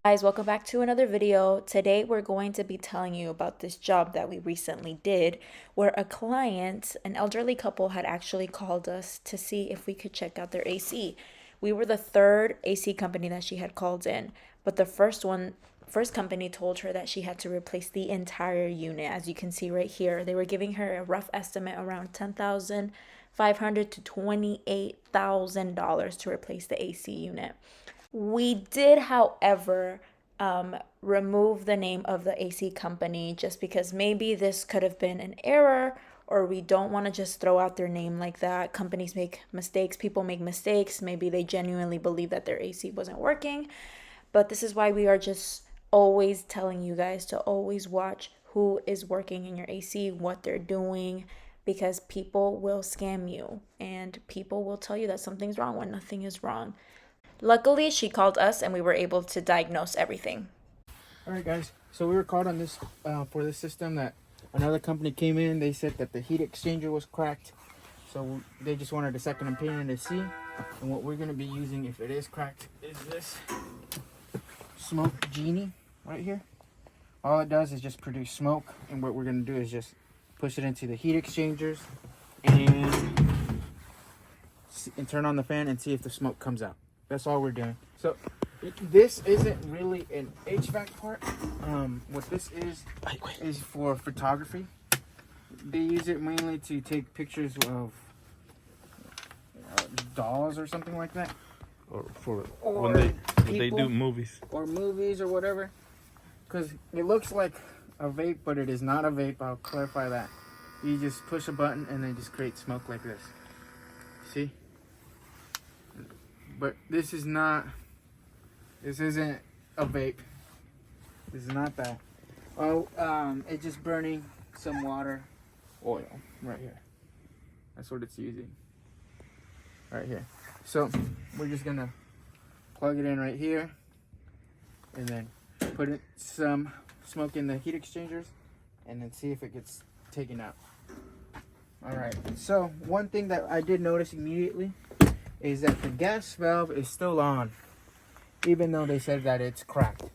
Guys, welcome back to another video. Today we're going to be telling you about this job that we recently did where a client, an elderly couple, had actually called us to see if we could check out their AC. We were the third AC company that she had called in, but the first company told her that she had to replace the entire unit. As you can see right here, they were giving her a rough estimate around $10,500 to $28,000 to replace the AC unit. We did, however, remove the name of the AC company just because maybe this could have been an error, or we don't want to just throw out their name like that. Companies make mistakes, people make mistakes. Maybe they genuinely believe that their AC wasn't working. But this is why we are just always telling you guys to always watch who is working in your AC, what they're doing, because people will scam you and people will tell you that something's wrong when nothing is wrong. Luckily, she called us and we were able to diagnose everything. All right, guys. So we were called on this for this system that another company came in. They said that the heat exchanger was cracked. So they just wanted a second opinion to see. And what we're going to be using, if it is cracked, is this Smoke Genie right here. All it does is just produce smoke. And what we're going to do is just push it into the heat exchangers and turn on the fan and see if the smoke comes out. That's all we're doing. So this isn't really an HVAC part. What this is for photography. They use it mainly to take pictures of dolls or something like that. Or Or when they people. do movies. Or movies or whatever. Because it looks like a vape, but it is not a vape. I'll clarify that. You just push a button and then just create smoke like this. See? But this isn't a vape. This is not that. Oh, it's just burning some oil right here. That's what it's using. Right here. So we're just gonna plug it in right here and then put some smoke in the heat exchangers and then see if it gets taken out. Alright, so one thing that I did notice immediately is that the gas valve is still on, even though they said that it's cracked. And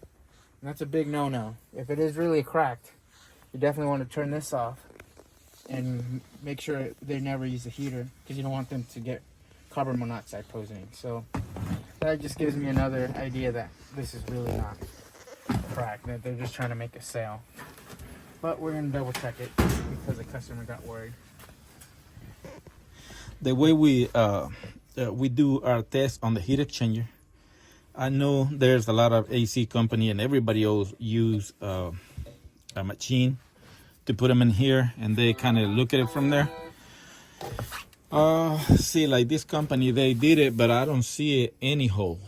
that's a big no-no. If it is really cracked, you definitely want to turn this off and make sure they never use a heater because you don't want them to get carbon monoxide poisoning. So that just gives me another idea that this is really not cracked, that they're just trying to make a sale. But we're going to double check it because the customer got worried. The way we do our test on the heat exchanger, I know there's a lot of AC company and everybody else use a machine to put them in here and they kind of look at it from there. See, like this company, they did it, but I don't see any hole.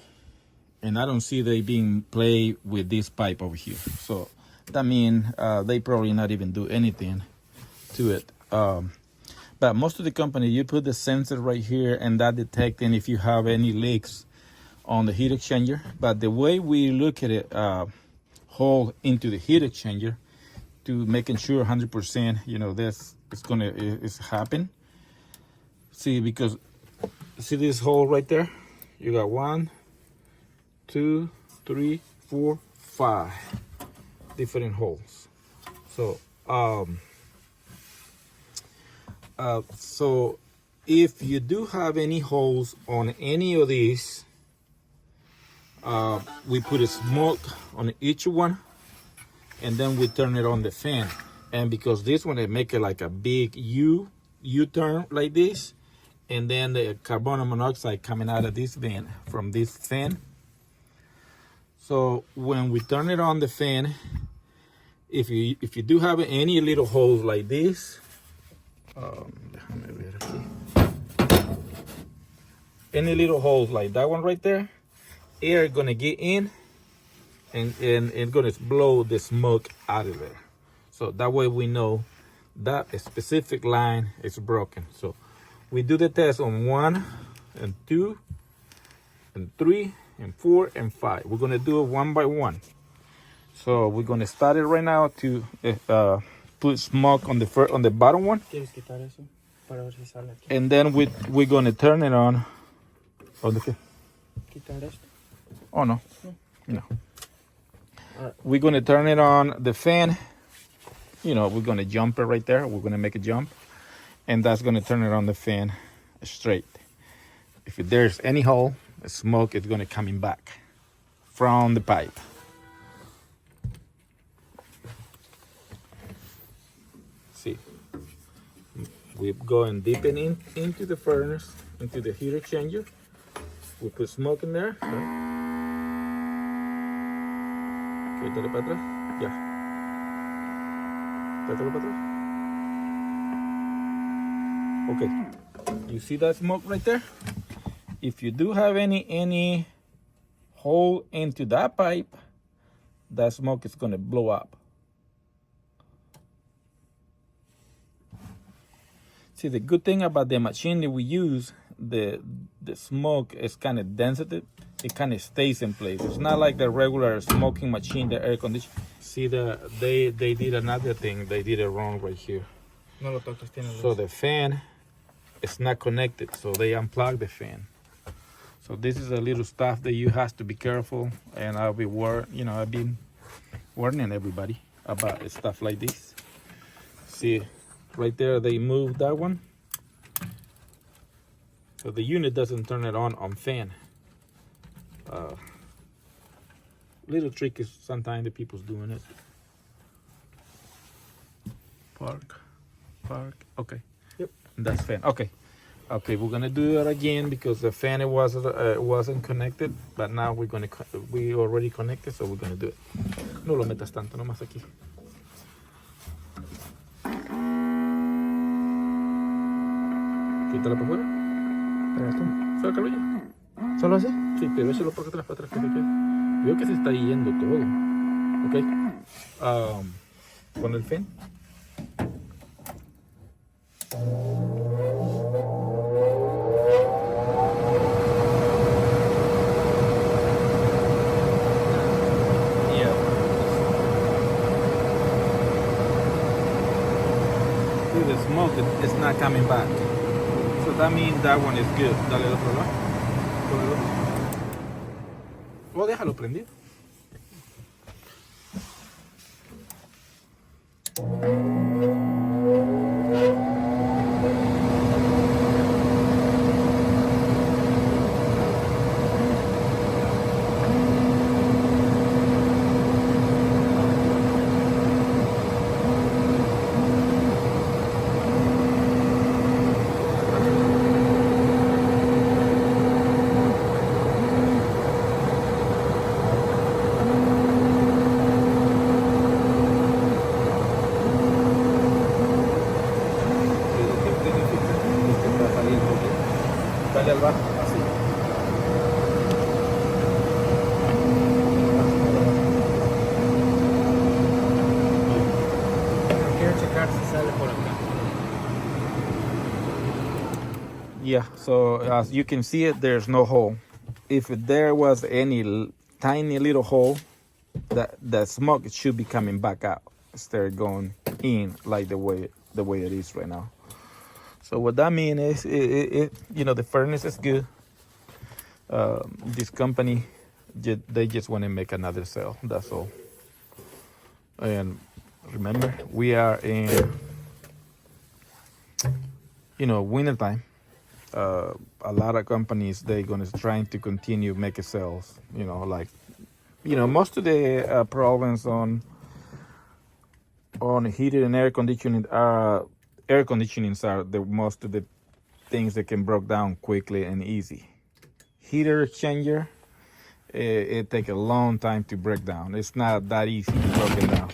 And I don't see they being played with this pipe over here. So that means they probably not even do anything to it. But most of the company, you put the sensor right here and that detecting if you have any leaks on the heat exchanger. But the way we look at it, hole into the heat exchanger to making sure 100%, you know, this is happen. See, because see this hole right there? You got 1, 2, 3, 4, 5 different holes. So, so if you do have any holes on any of these, we put a smoke on each one and then we turn it on the fan. And because this one, they make it like a big U-turn like this, and then the carbon monoxide coming out of this vent from this fan. So when we turn it on the fan, if you do have any little holes like this, any little holes like that one right there, air gonna get in and gonna blow the smoke out of there. So that way we know that a specific line is broken. So we do the test on 1 and 2 and 3 and 4 and 5. We're gonna do it one by one. So we're gonna start it right now to put smoke on the bottom one. And then we're gonna turn it on. Oh, the, oh no. No. We're gonna turn it on the fan. You know, we're gonna jump it right there. We're gonna make a jump, and that's gonna turn it on the fan straight. If there's any hole, the smoke is gonna coming back from the pipe. See, we're going deep into the furnace, into the heat exchanger. We put smoke in there. Okay, dale para atrás. Ya. Trátalo para atrás. Okay. You see that smoke right there? If you do have any hole into that pipe, that smoke is gonna blow up. See, the good thing about the machine that we use, the smoke is kind of densited. It kind of stays in place. It's not like the regular smoking machine, the air conditioner. See, they did another thing. They did it wrong right here. No lo toques, tiene luz. So the fan is not connected, so they unplug the fan. So this is a little stuff that you have to be careful, and I've been warning everybody about stuff like this. See, right there they moved that one, so the unit doesn't turn it on fan. Little trick is sometimes the people's doing it. Park, okay. Yep. That's fan. Okay, we're gonna do it again because the fan wasn't connected, but now we already connected, so we're gonna do it. No lo metas tanto, nomás aquí. Quítala para afuera. Espera tú. Sácalo ya. ¿Solo así? Sí, pero échalo para atrás, que se quede. Veo que se está yendo todo. Ok. Con el fan. See, the smoke is not coming back. So that means that one is good. Dale al otro lado. Con el otro. O déjalo prendido. Dale al bajo, así. Quiero checar si sale por acá. Yeah, so as you can see it, there's no hole. If there was any tiny little hole, that smoke should be coming back out instead of going in like the way it is right now. So what that means is, the furnace is good. This company, they just want to make another sale. That's all. And remember, we are in, winter time. A lot of companies, they're gonna trying to continue making sales. Most of the problems on heated and air conditioning are the most of the things that can break down quickly and easy. Heater exchanger, it takes a long time to break down. It's not that easy to break it down.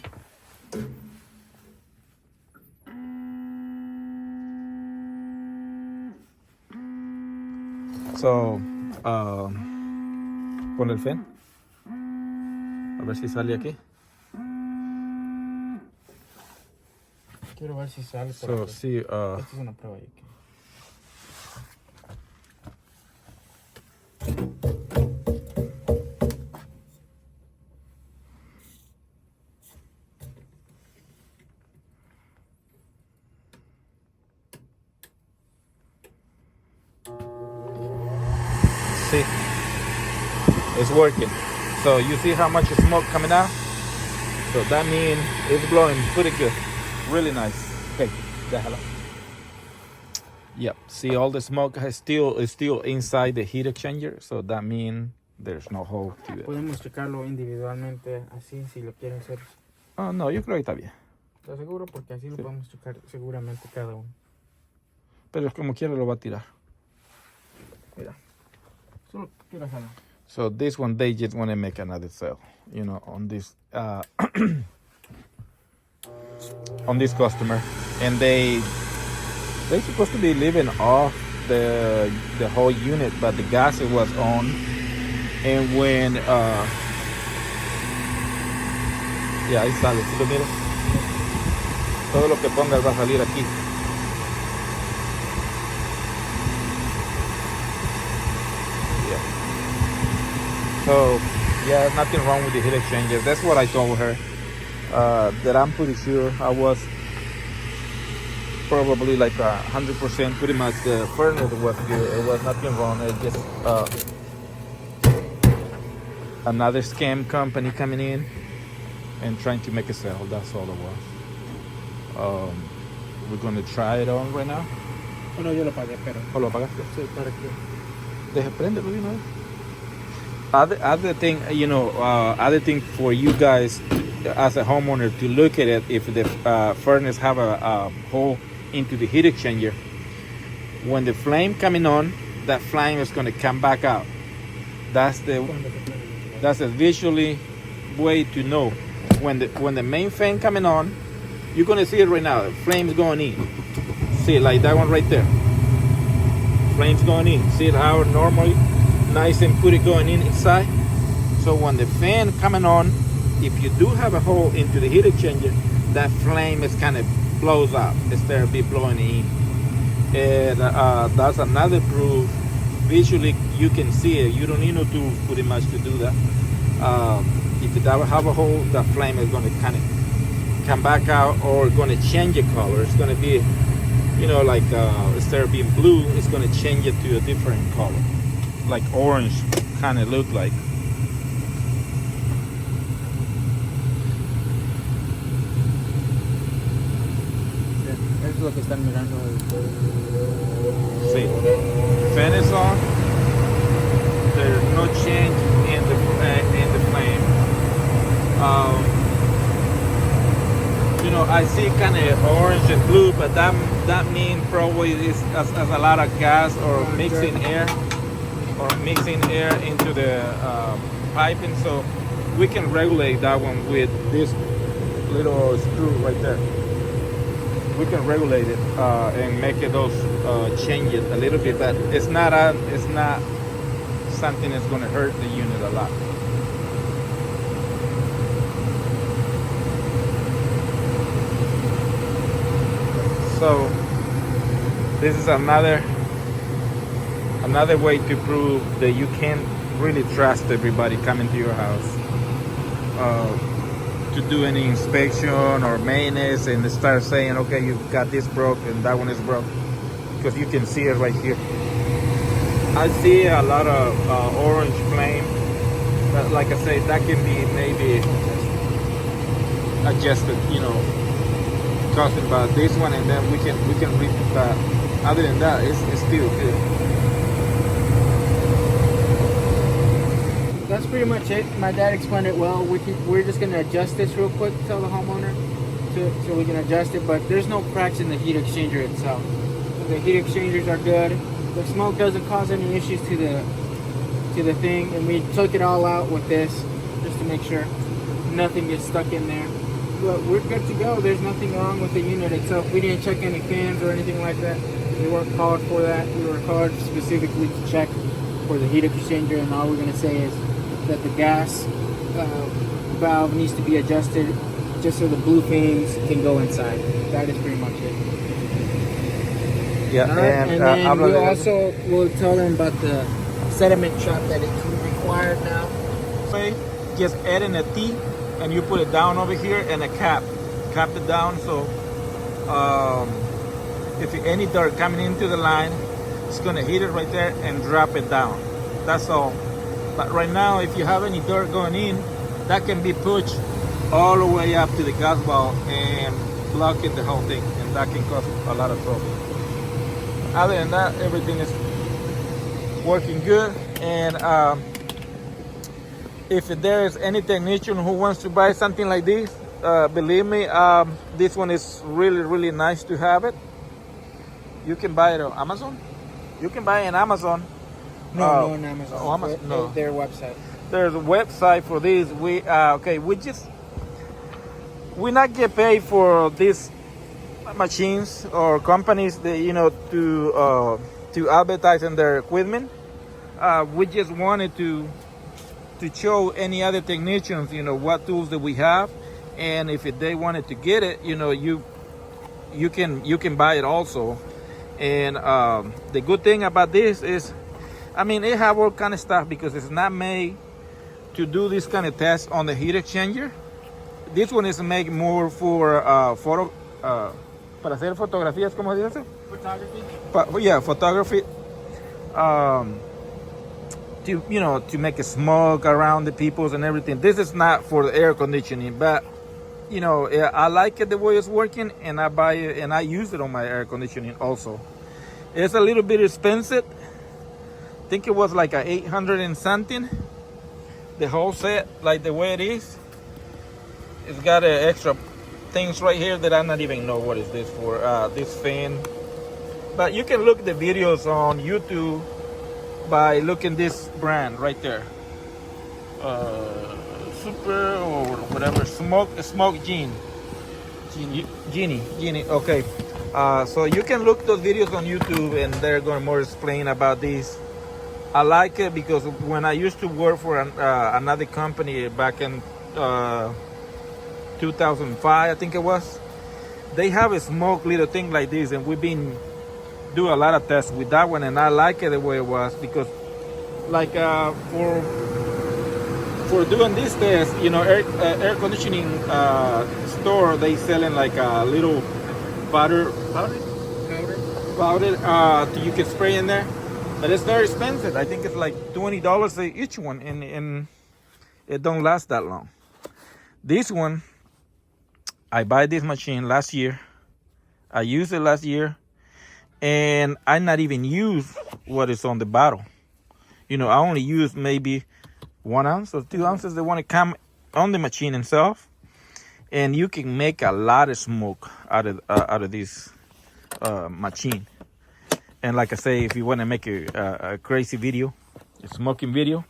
So, pon el fan. A ver si sale aquí. Quiero ver si sale por So, aquí. sí, Esta es una prueba ahí. see, it's working. So you see how much smoke coming out? So that means it's blowing pretty good. Really nice. Okay, déjalo. Yep. See, all the smoke is still inside the heat exchanger, so that means there's no hole to it. Podemos checarlo individualmente, así, si lo quieren hacer. Oh, no, yo creo que está bien. ¿Estás seguro? Porque así lo podemos checar seguramente cada uno. Pero como quiera lo va a tirar. Mira. Solo quiero hacerlo. So this one, they just want to make another sale, on this on this customer, and they're supposed to be living off the whole unit, but the gas it was on, and when yeah, ahí sale, ¿sí lo mira? Todo lo que pongas va a salir aquí. So, yeah, nothing wrong with the heat exchanger. That's what I told her. That I'm pretty sure I was probably like 100% pretty much the furnace was good. It was nothing wrong. It just another scam company coming in and trying to make a sale. That's all it was. We're going to try it on right now. Bueno, yo lo pagué, pero. ¿O lo pagaste? Sí, para que. Deja prenderlo de una vez. Other thing for you guys as a homeowner to look at it, if the furnace have a hole into the heat exchanger, when the flame coming on, that flame is going to come back out. That's a visually way to know when the main fan coming on. You're going to see it right now. The flame's going in. See it like that one right there. Flames going in. See it how normally nice and pretty going in inside. So when the fan coming on, if you do have a hole into the heat exchanger, that flame is kind of blows out instead of be blowing in. And that's another proof. Visually, you can see it. You don't need no tools pretty much to do that. If you have a hole, that flame is going to kind of come back out or going to change the color. It's going to be, like instead of being blue, it's going to change it to a different color. Like orange kind of look like. Es lo que están mirando. See, fan is on. There's no change in the flame. I see kind of orange and blue, but that means probably is as a lot of gas or mixing air into the piping. So we can regulate that one with this little screw right there. We can regulate it and make it those change it a little bit, but it's not something that's going to hurt the unit a lot. So this is another way to prove that you can't really trust everybody coming to your house to do any inspection or maintenance and start saying, okay, you got this broke and that one is broke, because you can see it right here. I see a lot of orange flame, but like I say, that can be maybe adjusted, caused by this one, and then we can read that. Other than that, it's still good. That's pretty much it. My dad explained it well. We're just gonna adjust this real quick, tell the homeowner, so we can adjust it. But there's no cracks in the heat exchanger itself. The heat exchangers are good. The smoke doesn't cause any issues to the thing, and we took it all out with this just to make sure nothing gets stuck in there. But we're good to go. There's nothing wrong with the unit itself. We didn't check any fans or anything like that. We weren't called for that. We were called specifically to check for the heat exchanger, and all we're gonna say is that the gas valve needs to be adjusted just so the blue flames can go inside. That is pretty much it. Yeah, and then we also will tell them about the sediment trap that it's required now. Just add in a T and you put it down over here and a cap it down, so if any dirt coming into the line, it's gonna hit it right there and drop it down. That's all. But right now, if you have any dirt going in, that can be pushed all the way up to the gas valve and blocking the whole thing, and that can cause a lot of trouble. Other than that, everything is working good. And if there is any technician who wants to buy something like this, believe me, this one is really nice to have it. You can buy it on Amazon. You can buy it on Amazon. No, on Amazon. Oh, Amazon, no. Their website. There's a website for this. We not get paid for these machines or companies that, you know, to advertise on their equipment. We just wanted to show any other technicians, you know, what tools that we have, and if they wanted to get it, you know, you can buy it also. And the good thing about this is, I mean, it have all kind of stuff because it's not made to do this kind of test on the heat exchanger. This one is made more for photo, para hacer fotografías, ¿cómo se dice? Photography. Photography. To, you know, to make a smoke around the peoples and everything. This is not for the air conditioning, but you know, I like it the way it's working, and I buy it and I use it on my air conditioning also. It's a little bit expensive. I think it was like a 800 and something. The whole set, like the way it is. It's got extra things right here that I not even know what is this for. This fan. But you can look the videos on YouTube by looking this brand right there. Super or whatever. Smoke Genie. Genie. Okay. So you can look those videos on YouTube, and they're going to more explain about this. I like it because when I used to work for another company back in 2005, I think it was, they have a smoke little thing like this, and we've been do a lot of tests with that one, and I like it the way it was because, like, for doing this test, you know, air conditioning store, they selling like a little powder, you can spray in there. But it's very expensive. I think it's like $20 each one, and it don't last that long. This one, I buy this machine last year. I used it last year, and I not even use what is on the bottle. You know, I only use maybe 1 ounce or 2 ounces. They want to come on the machine itself, and you can make a lot of smoke out of this machine. And like I say, if you want to make a crazy video, a smoking video,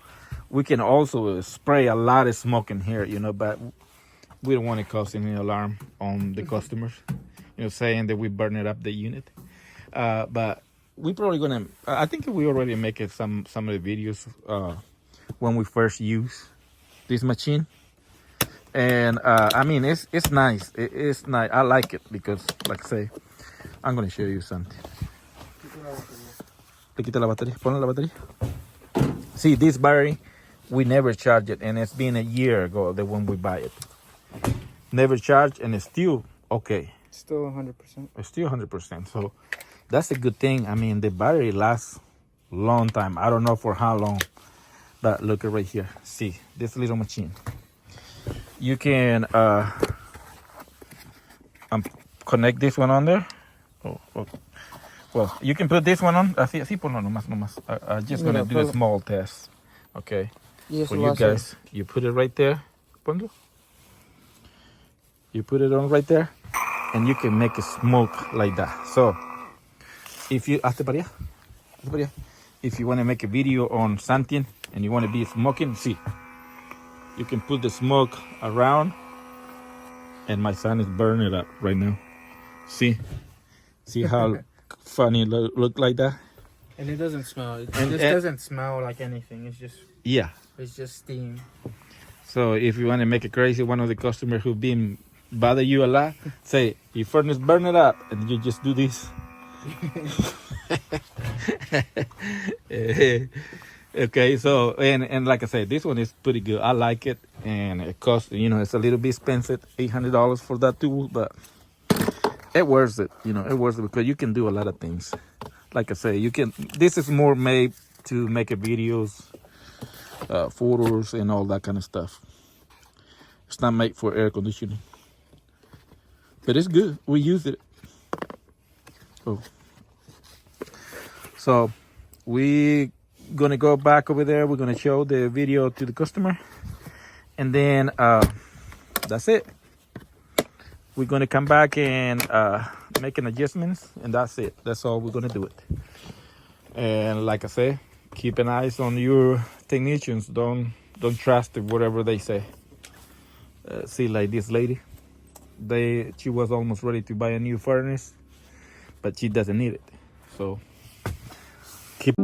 we can also spray a lot of smoke in here, you know, but we don't want to cause any alarm on the customers, you know, saying that we burn it up the unit. But we probably going to, I think we already make it some of the videos when we first use this machine. And I mean, it's nice. It's nice. I like it because, like I say, I'm going to show you something. Le quita la batería. Ponle la batería. See, this battery, we never charge it, and it's been a year ago that when we buy it. Never charged, and it's still okay. Still 100%. It's still 100%. So that's a good thing. I mean, the battery lasts a long time. I don't know for how long, but look at right here. See, this little machine. You can connect this one on there. Oh. Well, you can put this one on. Así ponlo nomás. I'm just going to do a small test. Okay. Yes, for you guys, you put it right there. Ponlo. You put it on right there, and you can make a smoke like that. So, if you if you want to make a video on something and you want to be smoking, see, you can put the smoke around, and my son is burning it up right now. See how funny look like that? And it doesn't smell. It doesn't smell like anything. It's just It's just steam. So if you want to make it crazy, one of the customers who've been bother you a lot, say, your furnace burn it up, and you just do this. Okay, so and like I said, this one is pretty good. I like it, and it costs, it's a little bit expensive, $800 for that tool, but it worth it. It worth it because you can do a lot of things. Like I say, this is more made to make videos, photos, and all that kind of stuff. It's not made for air conditioning. But it's good. We use it. Oh. So we gonna go back over there. We're gonna show the video to the customer. And then that's it. We're gonna come back and make an adjustments, and that's it. That's all we're gonna do it. And like I said, keep an eye on your technicians. Don't trust whatever they say. See, like this lady, she was almost ready to buy a new furnace, but she doesn't need it. So keep